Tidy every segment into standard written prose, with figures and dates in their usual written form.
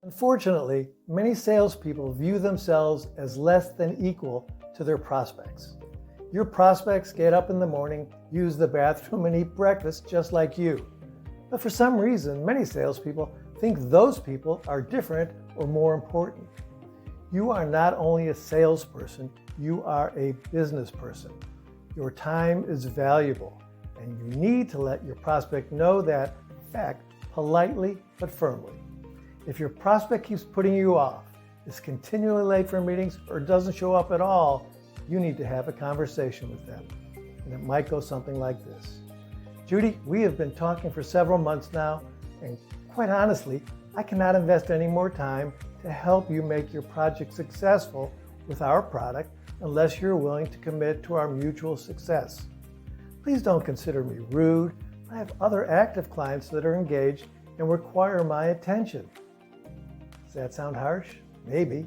Unfortunately, many salespeople view themselves as less than equal to their prospects. Your prospects get up in the morning, use the bathroom, and eat breakfast just like you. But for some reason, many salespeople think those people are different or more important. You are not only a salesperson, you are a business person. Your time is valuable, and you need to let your prospect know that fact politely but firmly. If your prospect keeps putting you off, is continually late for meetings, or doesn't show up at all, you need to have a conversation with them. And it might go something like this. Judy, we have been talking for several months now, and quite honestly, I cannot invest any more time to help you make your project successful with our product unless you're willing to commit to our mutual success. Please don't consider me rude. I have other active clients that are engaged and require my attention. Does that sound harsh? Maybe.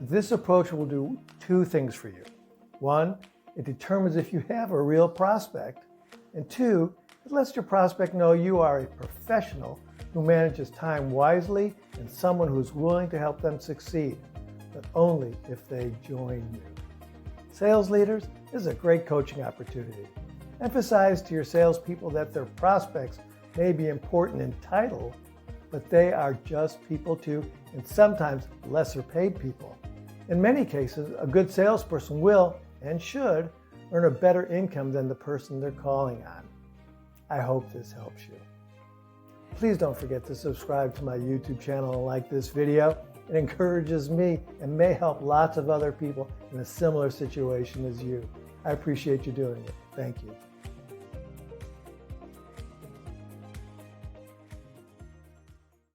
This approach will do two things for you. One, it determines if you have a real prospect. And two, it lets your prospect know you are a professional who manages time wisely and someone who's willing to help them succeed, but only if they join you. Sales leaders, this is a great coaching opportunity. Emphasize to your salespeople that their prospects may be important in title, but they are just people too, and sometimes lesser paid people. In many cases, a good salesperson will, and should, earn a better income than the person they're calling on. I hope this helps you. Please don't forget to subscribe to my YouTube channel and like this video. It encourages me and may help lots of other people in a similar situation as you. I appreciate you doing it. Thank you.